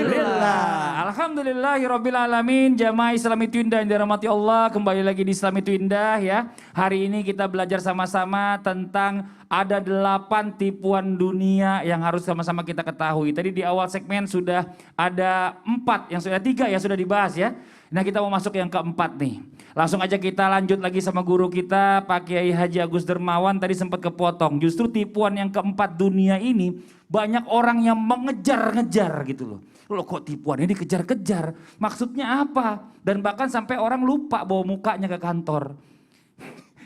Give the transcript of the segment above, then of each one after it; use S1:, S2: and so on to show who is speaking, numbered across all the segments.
S1: Lillah. Alhamdulillahirrabbilalamin. Jamaah Islam itu indah yang dirahmati Allah. Kembali lagi di Islam itu indah ya. Hari ini kita belajar sama-sama tentang ada 8 tipuan dunia yang harus sama-sama kita ketahui. Tadi di awal segmen sudah ada 4, yang sudah 3 ya sudah dibahas ya. Nah kita mau masuk yang keempat nih. Langsung aja kita lanjut lagi sama guru kita Pak Kiai Haji Agus Dermawan. Tadi sempat kepotong. Justru tipuan yang keempat dunia ini banyak orang yang mengejar-ngejar gitu loh. Loh kok tipuan ini dikejar-kejar? Maksudnya apa? Dan bahkan sampai orang lupa bawa mukanya ke kantor.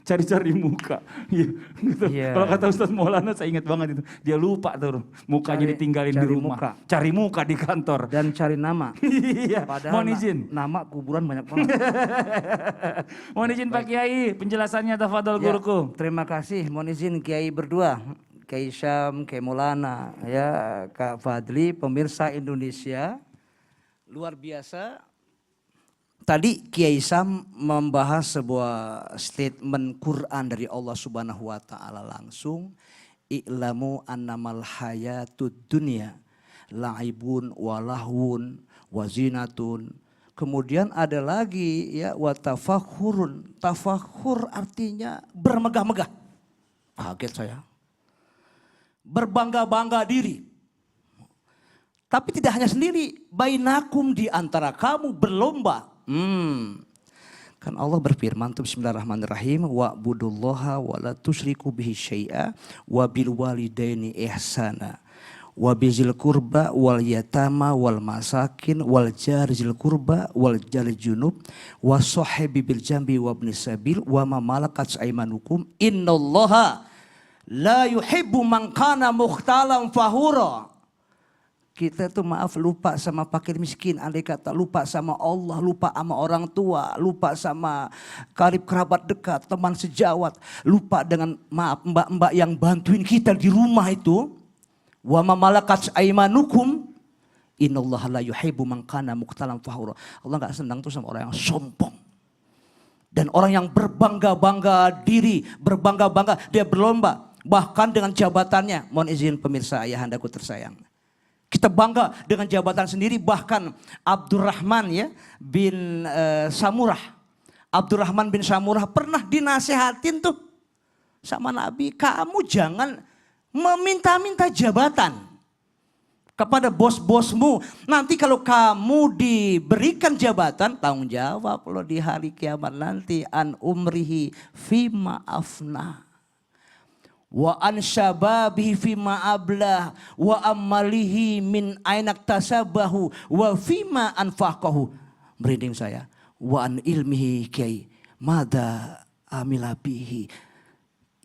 S1: Cari-cari muka. Gitu. Yeah. Kalau kata Ustaz Maulana saya ingat banget itu. Dia lupa tuh mukanya ditinggalin di rumah. Cari muka di kantor.
S2: Dan cari nama.
S1: Iya.
S2: Padahal
S1: mohon izin.
S2: Nama kuburan banyak banget.
S1: Mohon izin Pak Kiai penjelasannya tafadhol guruku.
S2: Terima kasih. Mohon izin Kiai berdua. Kiai Syam, Kiai Maulana, ya Kak Fadli, pemirsa Indonesia. Luar biasa. Tadi Kiai Syam membahas sebuah statement Quran dari Allah Subhanahu wa taala langsung, i'lamu annamal hayatud dunya la'ibun wa lahwun wa zinatun. Kemudian ada lagi ya wa tafakhurun. Tafakhur artinya bermegah-megah. Kaget saya. Berbangga-bangga diri. Tapi tidak hanya sendiri, bainakum di antara kamu berlomba. Kan Allah berfirman tuh bismillahirrahmanirrahim wa'budullaha wa la tusyriku bihi syai'a wa bil walidaini ihsana wa bizil qurba wal yatama wal masakin wal jari zil qurba wal jari junub wa sahibi bil jambi wa ibnis sabil wa ma malakat aymanukum innallaha la yuhibbu man kana mukhtalan fahura. Kita tuh maaf lupa sama fakir miskin, andai kata lupa sama Allah, lupa sama orang tua, lupa sama karib kerabat dekat, teman sejawat, lupa dengan maaf mbak-mbak yang bantuin kita di rumah itu. Wa ma malakat aymanukum innallaha la yuhibbu man kana mukhtalan fahura. Allah enggak senang tuh sama orang yang sombong. Dan orang yang berbangga-bangga diri, berbangga-bangga, dia berlomba. Bahkan dengan jabatannya, mohon izin pemirsa ayahandaku tersayang. Kita bangga dengan jabatan sendiri, bahkan Abdurrahman ya bin Samurah. Abdurrahman bin Samurah pernah dinasehatin tuh sama Nabi, kamu jangan meminta-minta jabatan kepada bos-bosmu. Nanti kalau kamu diberikan jabatan, tanggung jawab loh di hari kiamat nanti an umrihi fima afna. Wa an syababihi fima ablah wa amalihi min ainak tasabahu wa fima anfaqahu. Merinding saya. Wa an ilmihi kiai mada amilabihi.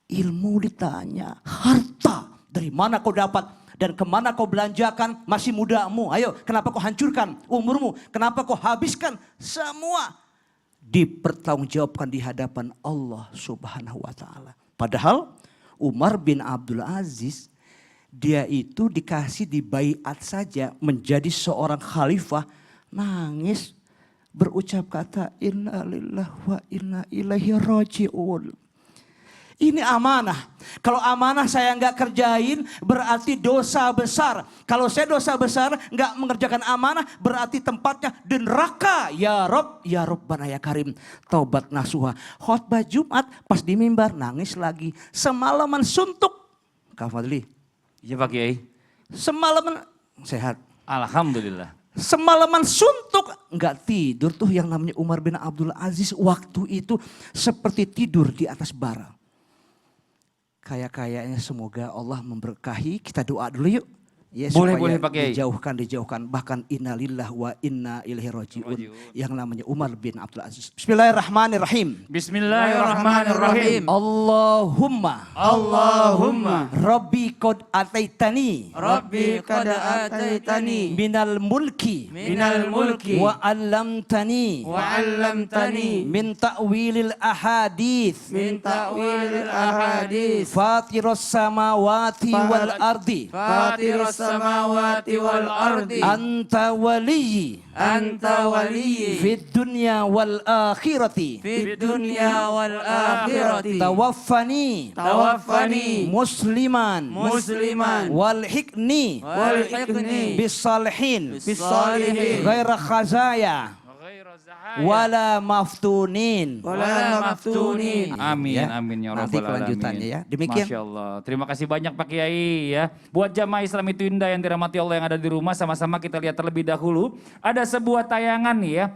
S2: Ilmu ditanya, harta dari mana kau dapat dan kemana kau belanjakan masih mudamu. Ayo, kenapa kau hancurkan umurmu? Kenapa kau habiskan semua? Dipertanggungjawabkan di hadapan Allah Subhanahu wa taala. Padahal Umar bin Abdul Aziz, dia itu dikasih dibaiat saja menjadi seorang khalifah, nangis berucap kata inna lillahi wa inna ilaihi raji'un. Ini amanah. Kalau amanah saya nggak kerjain berarti dosa besar. Kalau saya dosa besar nggak mengerjakan amanah berarti tempatnya di neraka. Ya Rob, ya Rabbana ya Karim. Taubat nasuha. Khotbah Jumat pas di mimbar nangis lagi. Semalaman suntuk. Kak Fadli.
S1: Iya Pak Kiai.
S2: Semalaman sehat.
S1: Alhamdulillah.
S2: Semalaman suntuk nggak tidur tuh yang namanya Umar bin Abdul Aziz waktu itu seperti tidur di atas bara. Kayaknya semoga Allah memberkahi. Kita doa dulu yuk. Ya,
S1: boleh Pak Kiai.
S2: Dijauhkan. Bahkan innalillah wa inna ilaihi raji'un. Yang namanya Umar bin Abdul Aziz. Bismillahirrahmanirrahim.
S1: Bismillahirrahmanirrahim.
S2: Allahumma Rabbi qad ataitani minal mulki wa 'allamtani min ta'wilil ahadits Fatiros samawati wal ardi
S3: السماوات والأرض
S2: أنت ولي
S3: أنت ولي
S2: في الدنيا والآخرة
S3: في الدنيا والآخرة
S2: توفني
S3: توفني
S2: مسلما
S3: مسلما
S2: والحقني
S3: والحقني
S2: بالصالحين
S3: بالصالحين
S2: غير خزايا wala maftunin.
S3: ولا مفتونين.
S1: Amin,
S2: Ya,
S1: amin ya
S2: nanti
S1: rabbal
S2: kelanjutannya
S1: alamin.
S2: ya. Demikian.
S1: Masya Allah. Terima kasih banyak Pak Kiai ya. Buat jamaah Islam itu indah yang dirahmati Allah yang ada di rumah, sama-sama kita lihat terlebih dahulu. Ada sebuah tayangan nih ya.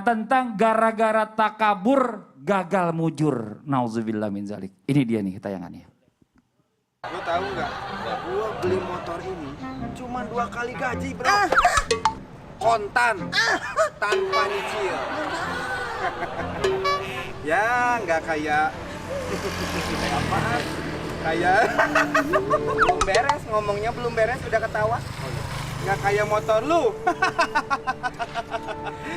S1: Tentang gara-gara takabur gagal mujur. Nauzubillah min zalik. Ini dia nih tayangannya.
S4: Lu tahu nggak? Gua beli motor ini cuma 2 kali gaji, bro. Kontan, tanpa nyicil. Ya, nggak kayak apaan? Kayak belum beres, ngomongnya belum beres udah ketawa. Nggak kayak motor lu.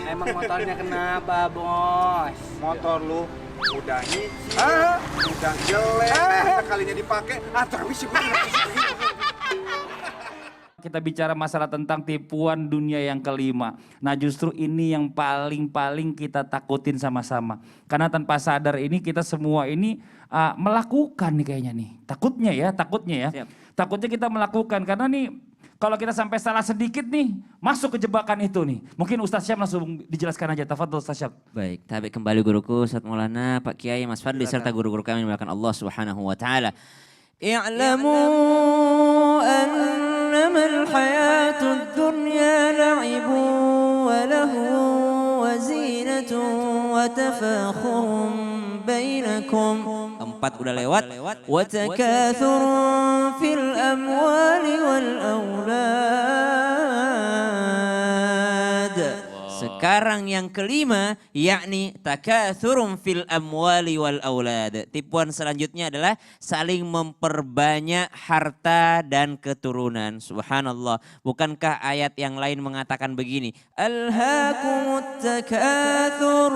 S4: Emang motornya kenapa, Bos? Motor lu udah nyicil, udah jelek, sekalinya dipakai, terus
S1: Kita bicara masalah tentang tipuan dunia yang kelima. Nah justru ini yang paling kita takutin sama-sama. Karena tanpa sadar ini kita semua ini melakukan nih kayaknya nih. Takutnya ya.
S3: Siap.
S1: Takutnya kita melakukan karena nih kalau kita sampai salah sedikit nih masuk ke jebakan itu nih. Mungkin Ustaz Syam langsung dijelaskan aja. Tafadhol Ustaz Syam.
S5: Baik, tabi kembali guruku Ustaz Maulana, Pak Kiai, Mas Fadli serta guru-guru kami yang dimuliakan Allah Subhanahu wa taala. I'lamu annama al-hayatud dunya la'ibun wa lahu wa zinatun wa tafakhurun bainakum. 4 udah lewat. Wa takathurun fil amwali wal aulad. Sekarang yang kelima yakni takatsurum fil amwali wal aulad. Tipuan selanjutnya adalah saling memperbanyak harta dan keturunan. Subhanallah. Bukankah ayat yang lain mengatakan begini? Alhaakumut takatsur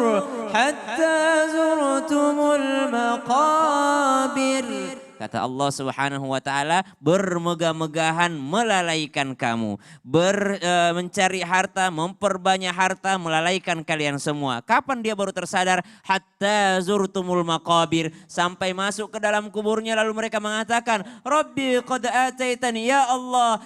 S5: hatta zurtumul maqabir. Kata Allah Subhanahu wa taala, bermegah-megahan melalaikan kamu, mencari harta, memperbanyak harta melalaikan kalian semua. Kapan dia baru tersadar? Hatta zurtumul maqabir, sampai masuk ke dalam kuburnya lalu mereka mengatakan, Rabbi qad ataitani, ya Allah,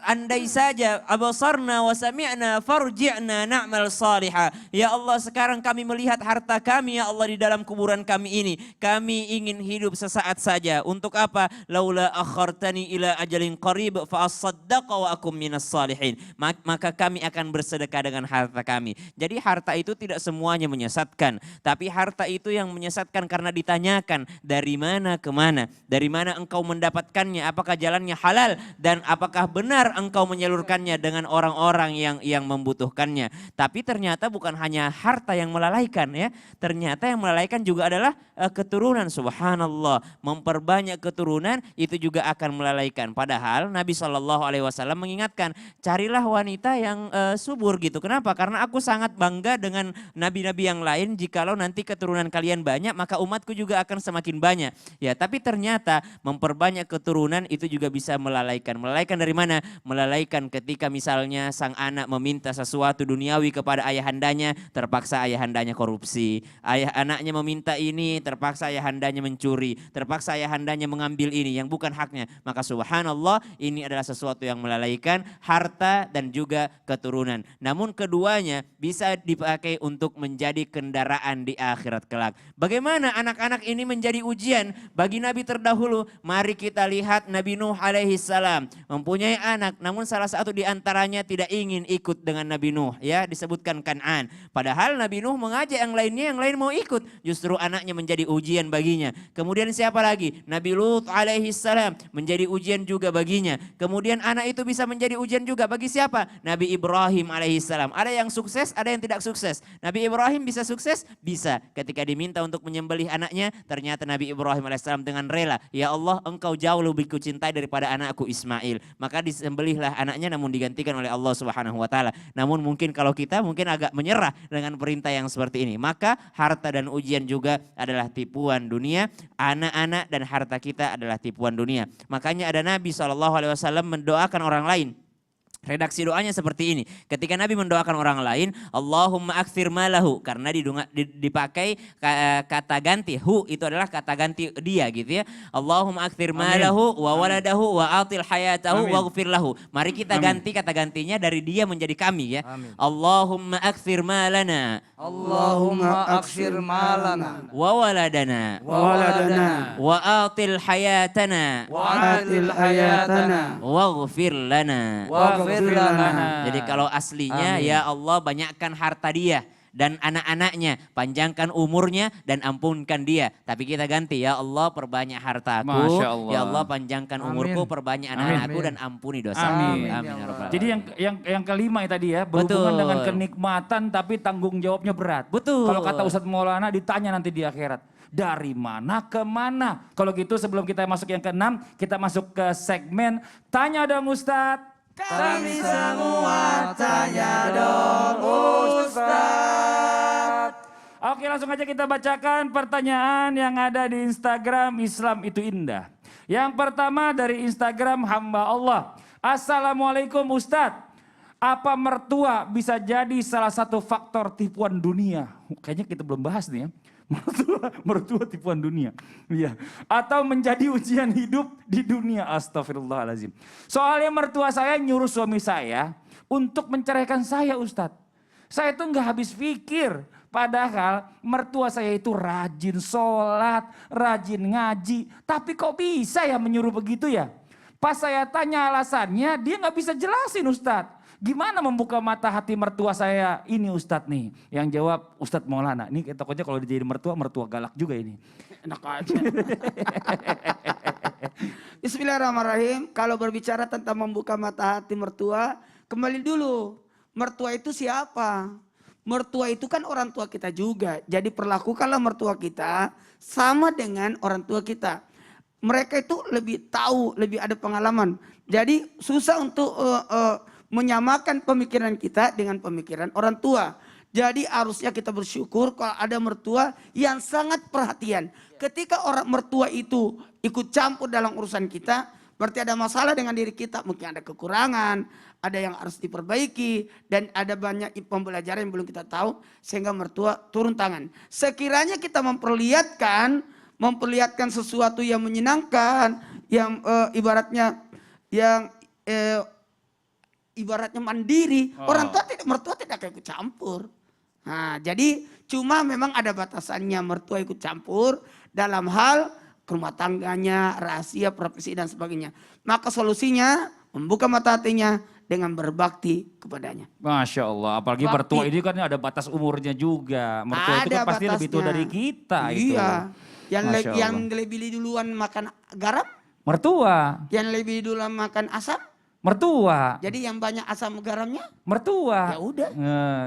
S5: andai saja abasarna wa sami'na farji'na na'mal salihah. Ya Allah, sekarang kami melihat harta kami ya Allah di dalam kuburan kami ini. Kami ingin hidup sesaat saja. Untuk apa? Laula akhartani ila ajalin qarib fa asaddaqa wa akum minas salihin. Maka kami akan bersedekah dengan harta kami. Jadi harta itu tidak semuanya menyesatkan, tapi harta itu yang menyesatkan karena ditanyakan dari mana ke mana, dari mana engkau mendapatkannya, apakah jalannya halal dan apakah benar engkau menyalurkannya dengan orang-orang yang membutuhkannya. Tapi ternyata bukan hanya harta yang melalaikan ya, ternyata yang melalaikan juga adalah keturunan. Subhanallah, memperbanyak keturunan itu juga akan melalaikan. Padahal Nabi SAW mengingatkan, carilah wanita yang subur gitu. Kenapa? Karena aku sangat bangga dengan nabi-nabi yang lain. Jikalau nanti keturunan kalian banyak, maka umatku juga akan semakin banyak. Ya, tapi ternyata memperbanyak keturunan itu juga bisa melalaikan. Melalaikan dari mana? Melalaikan ketika misalnya sang anak meminta sesuatu duniawi kepada ayahandanya, terpaksa ayahandanya korupsi. Anaknya meminta ini, terpaksa ayahandanya mencuri. Terpaksa ayahandanya mengambil ini yang bukan haknya. Maka subhanallah, ini adalah sesuatu yang melalaikan harta dan juga keturunan. Namun keduanya bisa dipakai untuk menjadi kendaraan di akhirat kelak. Bagaimana anak-anak ini menjadi ujian bagi nabi terdahulu? Mari kita lihat Nabi Nuh alaihi salam mempunyai anak, namun salah satu di antaranya tidak ingin ikut dengan Nabi Nuh, ya, disebutkan Kan'an. Padahal Nabi Nuh mengajak yang lainnya, yang lain mau ikut. Justru anaknya menjadi ujian baginya. Kemudian siapa lagi? Nabi Lut alaihi salam menjadi ujian juga baginya. Kemudian anak itu bisa menjadi ujian juga bagi siapa? Nabi Ibrahim alaihi salam. Ada yang sukses, ada yang tidak sukses. Nabi Ibrahim bisa sukses? Bisa. Ketika diminta untuk menyembelih anaknya, ternyata Nabi Ibrahim alaihi salam dengan rela, ya Allah, engkau jauh lebih kucintai daripada anakku Ismail. Maka disembelihlah anaknya, namun digantikan oleh Allah Subhanahu wa taala. Namun mungkin kalau kita mungkin agak menyerah dengan perintah yang seperti ini. Maka harta dan ujian juga adalah tipuan dunia. Anak-anak dan harta harta kita adalah tipuan dunia. Makanya ada Nabi SAW mendoakan orang lain. Redaksi doanya seperti ini. Ketika Nabi mendoakan orang lain, Allahumma akthir malahu. Karena dipakai kata ganti. Hu itu adalah kata ganti dia gitu ya. Allahumma akthir malahu wa waladahu wa atil hayatahu wa ghfir lahu. Mari kita ganti kata gantinya dari dia menjadi kami ya.
S2: Amin.
S5: Allahumma akthir malana.
S3: Allahumma akshir malana
S5: Wa waladana.
S3: wa waladana
S5: Wa atil hayatana.
S3: wa atil hayatana
S5: Wa ghfir lana.
S3: wa ghfir lana.
S5: Jadi kalau aslinya
S3: Amin.
S5: ya Allah banyakkan harta dia dan anak-anaknya, panjangkan umurnya dan ampunkan dia. Tapi kita ganti ya Allah perbanyak hartaku,
S1: Masya Allah.
S5: ya Allah panjangkan umurku,
S3: Amin.
S5: perbanyak
S1: Amin.
S5: anak-anakku dan ampuni dosa.
S1: Amin.
S5: Amin ya Rabbal
S1: Jadi yang kelima tadi ya, berhubungan
S5: Betul.
S1: dengan kenikmatan tapi tanggung jawabnya berat.
S5: Betul.
S1: Kalau kata Ustadz Maulana ditanya nanti di akhirat, dari mana ke mana? Kalau gitu sebelum kita masuk yang keenam, kita masuk ke segmen Tanya Dong Ustadz.
S3: Kami semua tanya dong Ustaz.
S1: Oke, langsung aja kita bacakan pertanyaan yang ada di Instagram Islam Itu Indah. Yang pertama dari Instagram Hamba Allah. Assalamualaikum Ustadz. Apa mertua bisa jadi salah satu faktor tipuan dunia? Kayaknya kita belum bahas nih ya. Mertua tipuan dunia. Iya. Atau menjadi ujian hidup di dunia. Astagfirullahaladzim. Soalnya mertua saya nyuruh suami saya untuk menceraikan saya Ustadz. Saya tuh nggak habis pikir. Padahal mertua saya itu rajin sholat, rajin ngaji. Tapi kok bisa ya menyuruh begitu ya? Pas saya tanya alasannya, dia nggak bisa jelasin Ustadz. Gimana membuka mata hati mertua saya ini Ustadz nih? Yang jawab Ustadz Maulana. Ini takutnya kalau dijadiin mertua, mertua galak juga ini. Enak aja.
S3: Bismillahirrahmanirrahim. Kalau berbicara tentang membuka mata hati mertua, kembali dulu. Mertua itu siapa? Mertua itu kan orang tua kita juga. Jadi perlakukanlah mertua kita sama dengan orang tua kita. Mereka itu lebih tahu, lebih ada pengalaman. Jadi susah untuk menyamakan pemikiran kita dengan pemikiran orang tua. Jadi harusnya kita bersyukur kalau ada mertua yang sangat perhatian. Ketika orang mertua itu ikut campur dalam urusan kita, berarti ada masalah dengan diri kita. Mungkin ada kekurangan, ada yang harus diperbaiki, dan ada banyak pembelajaran yang belum kita tahu, sehingga mertua turun tangan. Sekiranya kita memperlihatkan sesuatu yang menyenangkan, yang ibaratnya mandiri, mertua tidak ikut campur. Nah, jadi cuma memang ada batasannya mertua ikut campur dalam hal rumah tangganya, rahasia, profesi dan sebagainya. Maka solusinya membuka mata hatinya dengan berbakti kepadanya.
S1: Masya Allah, apalagi
S3: Bakti.
S1: mertua ini kan ada batas umurnya juga. Mertua itu kan
S3: Ada
S1: pasti lebih tua
S3: batasnya.
S1: dari kita itu.
S3: Iya.
S1: Masya Allah.
S3: Yang lebih duluan makan garam,
S1: Mertua,
S3: yang lebih duluan makan asam.
S1: mertua,
S3: Jadi yang banyak asam garamnya,
S1: mertua.
S3: ya udah.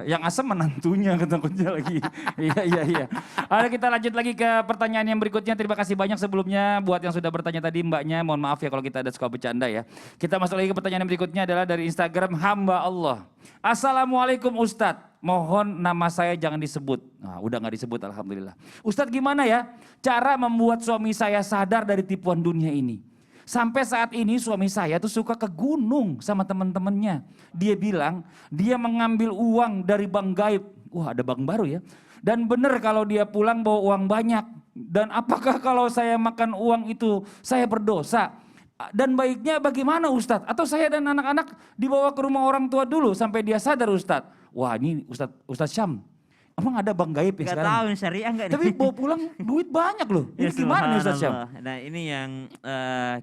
S1: Yang asam menantunya ketakutnya lagi. Iya. Ada kita lanjut lagi ke pertanyaan yang berikutnya. Terima kasih banyak sebelumnya buat yang sudah bertanya tadi mbaknya. Mohon maaf ya kalau kita ada suka bercanda ya. Kita masuk lagi ke pertanyaan yang berikutnya adalah dari Instagram Hamba Allah. Assalamualaikum Ustadz. Mohon nama saya jangan disebut. Nah, udah gak disebut alhamdulillah. Ustadz gimana ya cara membuat suami saya sadar dari tipuan dunia ini? Sampai saat ini suami saya tuh suka ke gunung sama teman-temannya. Dia bilang dia mengambil uang dari bank gaib. Wah ada bank baru ya. Dan benar kalau dia pulang bawa uang banyak. Dan apakah kalau saya makan uang itu saya berdosa? Dan baiknya bagaimana Ustadz? Atau saya dan anak-anak dibawa ke rumah orang tua dulu sampai dia sadar Ustadz. Wah ini Ustadz Syam. Emang ada bank gaib ya
S5: Gak
S1: sekarang?
S5: tahu nih syariah enggak nih?
S1: Tapi bawa pulang duit banyak loh. Ini
S5: Ya,
S1: gimana nih Ustadz Syam?
S5: subhanallah. Nah ini yang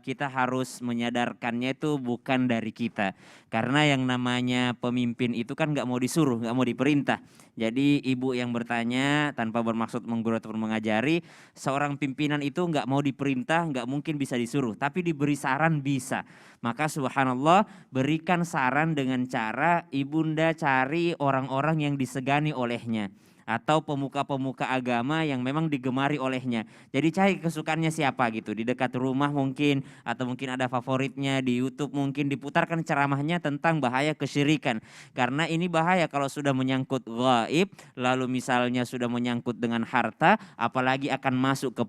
S5: kita harus menyadarkannya itu bukan dari kita. Karena yang namanya pemimpin itu kan gak mau disuruh, gak mau diperintah. Jadi ibu yang bertanya tanpa bermaksud menggurui atau mengajari, seorang pimpinan itu gak mau diperintah, gak mungkin bisa disuruh. Tapi diberi saran bisa. Maka subhanallah berikan saran dengan cara ibunda cari orang-orang yang disegani olehnya. atau pemuka-pemuka agama yang memang digemari olehnya. Jadi cari kesukaannya siapa gitu, di dekat rumah mungkin, atau mungkin ada favoritnya di YouTube, mungkin diputarkan ceramahnya tentang bahaya kesyirikan. Karena ini bahaya kalau sudah menyangkut gaib, lalu misalnya sudah menyangkut dengan harta, apalagi akan masuk ke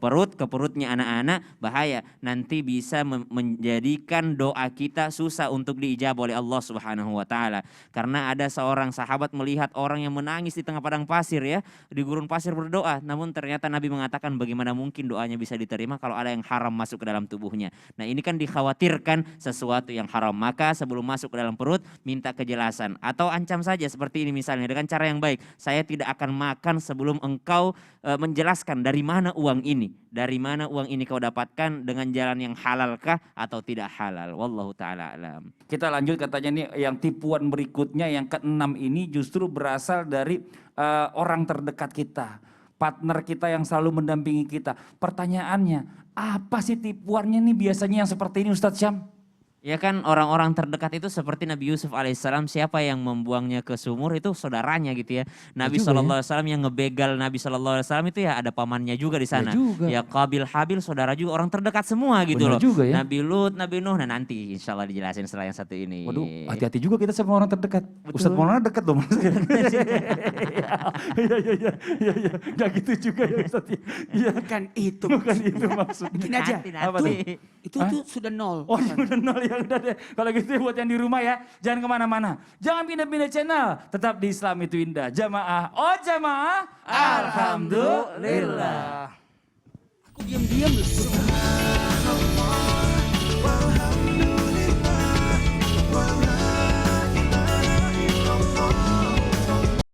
S5: perutnya anak-anak, bahaya. Nanti bisa menjadikan doa kita susah untuk diijabah oleh Allah Subhanahu wa taala. Karena ada seorang sahabat melihat orang yang menangis di tengah padang pasir ya, di gurun pasir berdoa, namun ternyata Nabi mengatakan bagaimana mungkin doanya bisa diterima kalau ada yang haram masuk ke dalam tubuhnya. Nah, ini kan dikhawatirkan sesuatu yang haram, maka sebelum masuk ke dalam perut minta kejelasan atau ancam saja seperti ini misalnya dengan cara yang baik. Saya tidak akan makan sebelum engkau menjelaskan dari mana uang ini. Dari mana uang ini kau dapatkan, dengan jalan yang halalkah atau tidak halal. Wallahu ta'ala alam.
S1: Kita lanjut, katanya nih yang tipuan berikutnya yang keenam ini justru berasal dari orang terdekat kita. Partner kita yang selalu mendampingi kita. Pertanyaannya, apa sih tipuannya nih biasanya yang seperti ini Ustadz Syam?
S5: Ya kan orang-orang terdekat itu seperti Nabi Yusuf alaihissalam, siapa yang membuangnya ke sumur itu saudaranya gitu ya. Nabi SAW yang ngebegal Nabi SAW itu ya ada pamannya juga di sana. Ya Qabil Habil saudara juga, orang terdekat semua gitu
S1: Benar
S5: loh.
S1: juga ya.
S5: Nabi Lut, Nabi Nuh, nah nanti insya Allah dijelasin setelah yang satu ini.
S1: Waduh, hati-hati juga kita sama orang terdekat. Ustadz Maulana dekat loh Mas. Iya. Gak gitu juga ya Ustadz. Iya.
S3: Bukan itu.
S1: Bukan itu maksudnya.
S3: Gini aja.
S1: Apa tuh?
S3: Itu sudah nol.
S1: Oh iya udah nol ya udah deh. Kalau gitu buat yang di rumah ya, jangan kemana-mana. Jangan pindah-pindah channel, tetap di Islam itu Indah. Jamaah, oh jamaah, alhamdulillah.
S3: Aku diam-diam loh.